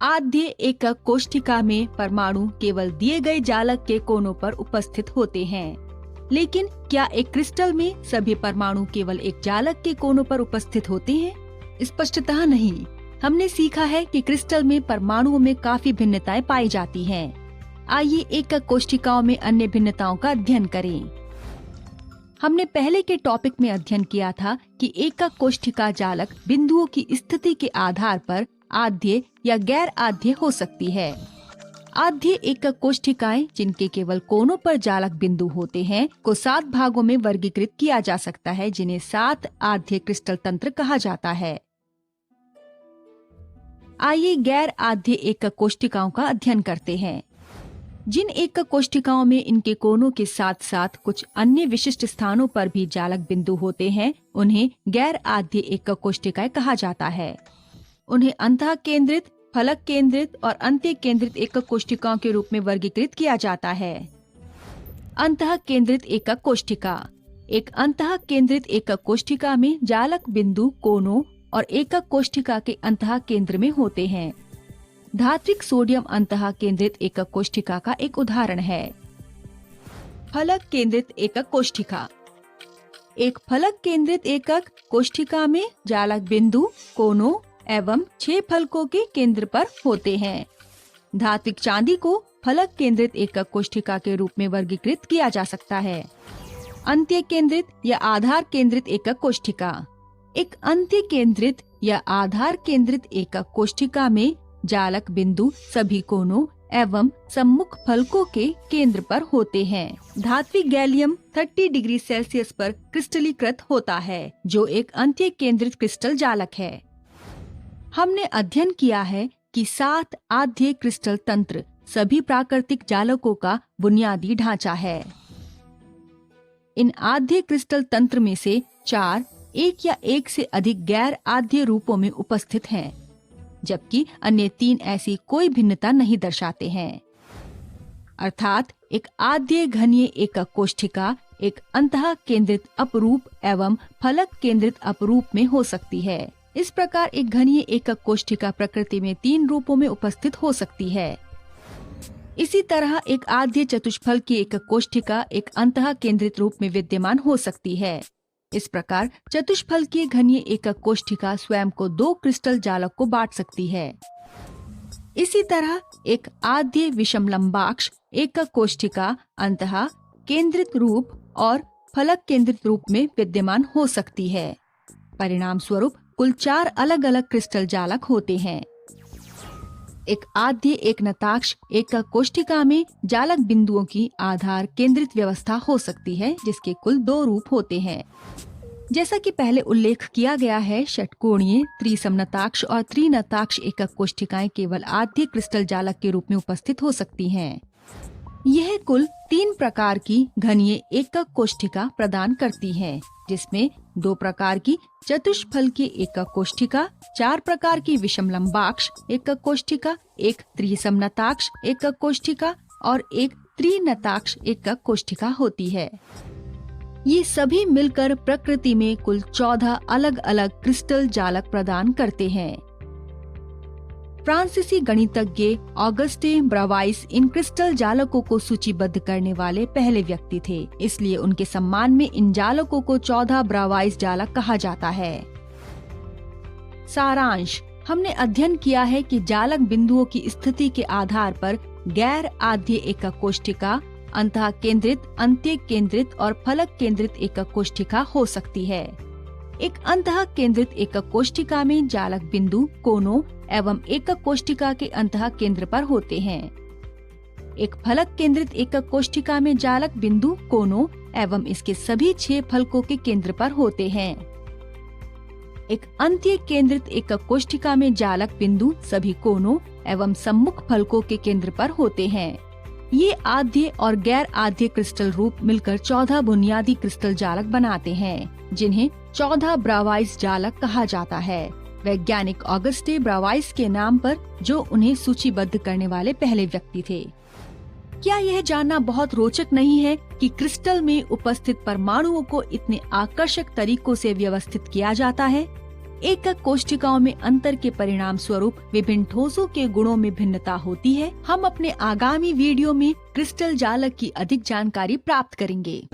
आद्य एकक कोशिका में परमाणु केवल दिए गए जालक के कोनों पर उपस्थित होते हैं। लेकिन क्या एक क्रिस्टल में सभी परमाणु केवल एक जालक के कोनों पर उपस्थित होते हैं? स्पष्टतः नहीं। हमने सीखा है कि क्रिस्टल में परमाणुओं में काफी भिन्नताएं पाई जाती हैं। आइए एकक कोशिकाओं में अन्य भिन्नताओं का अध्ययन करें। हमने पहले के टॉपिक में अध्ययन किया था कि एकक कोशिका जालक बिंदुओं की स्थिति के आधार पर आद्य या गैर आद्य हो सकती है। आद्य एकक कोशिकाएं जिनके केवल कोनों पर जालक बिंदु होते हैं को 7 भागों में वर्गीकृत किया जा सकता है, जिन्हें 7 आद्य क्रिस्टल तंत्र कहा जाता है। आइए गैर आद्य एकक कोशिकाओं का अध्ययन करते हैं। जिन एकक कोशिकाओं में इनके कोनों के साथ साथ कुछ अन्य विशिष्ट स्थानों पर भी जालक बिंदु होते हैं, उन्हें गैर आद्य एकक कोशिकाएं कहा जाता है। उन्हें अंतः केंद्रित, फलक केंद्रित और अंत्य केंद्रित एकक कोशिकाओं के रूप में वर्गीकृत किया जाता है। अंतः केंद्रित एकक कोशिका। एक अंतः केंद्रित एकक कोशिका में जालक बिंदु कोनों और एकक कोशिका के अंतः केंद्र में होते हैं। धात्विक सोडियम अंतः केंद्रित एकक कोशिका का एक उदाहरण है। फलक केंद्रित एकक कोशिका। एक फलक केंद्रित एकक कोशिका में जालक बिंदु कोनों एवं 6 फलकों के केंद्र पर होते हैं। धात्विक चांदी को फलक केंद्रित एकक कोशिका के रूप में वर्गीकृत किया जा सकता है। अंत्य केंद्रित या आधार केंद्रित एकक कोशिका। एक अंत्य केंद्रित या आधार केंद्रित एकक कोशिका में जालक बिंदु सभी कोनों एवं सम्मुख फलकों के केंद्र पर होते हैं। धात्विक गैलियम 30 डिग्री सेल्सियस पर क्रिस्टलीकृत होता है, जो एक अंत्य केंद्रित क्रिस्टल जालक है। हमने अध्ययन किया है कि 7 आद्य क्रिस्टल तंत्र सभी प्राकृतिक जालकों का बुनियादी ढांचा है। इन आद्य क्रिस्टल तंत्र में से 4 एक या एक से अधिक गैर आद्य रूपों में उपस्थित हैं, जबकि अन्य 3 ऐसी कोई भिन्नता नहीं दर्शाते हैं। अर्थात एक आद्य घनीय एकक कोशिका एक अंतः केंद्रित अपरूप एवं फलक केंद्रित अपरूप में हो सकती है। इस प्रकार एक घनीय एकक कोशिका प्रकृति में 3 रूपों में उपस्थित हो सकती है। इसी तरह एक आद्य चतुष्फल की एकक कोशिका एक अंतः केंद्रित रूप में विद्यमान हो सकती है। इस प्रकार चतुष्फल की घनीय एकक कोशिका स्वयं को 2 क्रिस्टल जालक को बांट सकती है। इसी तरह एक आद्य विषम लंबाक्ष एकक कोशिका अंतः केंद्रित रूप और फलक केंद्रित रूप में विद्यमान हो सकती है। परिणाम स्वरूप कुल 4 अलग अलग क्रिस्टल जालक होते हैं। एक आद्य एक नताक्ष एकक कोशिका में जालक बिंदुओं की आधार केंद्रित व्यवस्था हो सकती है, जिसके कुल 2 रूप होते हैं। जैसा कि पहले उल्लेख किया गया है, षटकोणीय, त्रिसमनताक्ष और त्रिनताक्ष एकक कोशिकाएं केवल आद्य क्रिस्टल जालक के रूप में उपस्थित हो सकती हैं। यह कुल 3 प्रकार की घनीय एकक कोशिका प्रदान करती हैं, जिसमें 2 प्रकार की चतुष्फल की एकक कोशिका, 4 प्रकार की विषम लंबाक्ष एकक कोशिका, एक त्रिसमनताक्ष एकक कोशिका और एक त्रिनताक्ष एकक कोशिका होती है। ये सभी मिलकर प्रकृति में कुल 14 अलग अलग क्रिस्टल जालक प्रदान करते हैं। फ्रांसीसी गणितज्ञ ऑगस्टे ब्रावाइस इन क्रिस्टल जालकों को सूचीबद्ध करने वाले पहले व्यक्ति थे, इसलिए उनके सम्मान में इन जालकों को 14 ब्रावाइस जालक कहा जाता है। सारांश: हमने अध्ययन किया है कि जालक बिंदुओं की स्थिति के आधार पर गैर आद्य एकक कोशिका, अंतः केंद्रित, अंत्य केंद्रित और फलक केंद्रित एकक कोशिका हो सकती है। एक अंतः केंद्रित एकक कोशिका में जालक बिंदु कोनों एवं एकक कोशिका के अंतः केंद्र पर होते हैं। एक फलक केंद्रित एकक कोशिका में जालक बिंदु कोनों एवं इसके सभी 6 फलकों के केंद्र पर होते हैं। एक अंत्य केंद्रित एकक कोशिका में जालक बिंदु सभी कोनों एवं सम्मुख फलकों के केंद्र पर होते हैं। ये आद्य और गैर आद्य क्रिस्टल रूप मिलकर 14 बुनियादी क्रिस्टल जालक बनाते हैं, जिन्हें 14 ब्रावाइस जालक कहा जाता है, वैज्ञानिक ऑगस्टे ब्रावाइस के नाम पर, जो उन्हें सूचीबद्ध करने वाले पहले व्यक्ति थे। क्या यह जानना बहुत रोचक नहीं है कि क्रिस्टल में उपस्थित परमाणुओं को इतने आकर्षक तरीकों से व्यवस्थित किया जाता है? एकक कोशिकाओं में अंतर के परिणाम स्वरूप विभिन्न ठोसों के गुणों में भिन्नता होती है। हम अपने आगामी वीडियो में क्रिस्टल जालक की अधिक जानकारी प्राप्त करेंगे।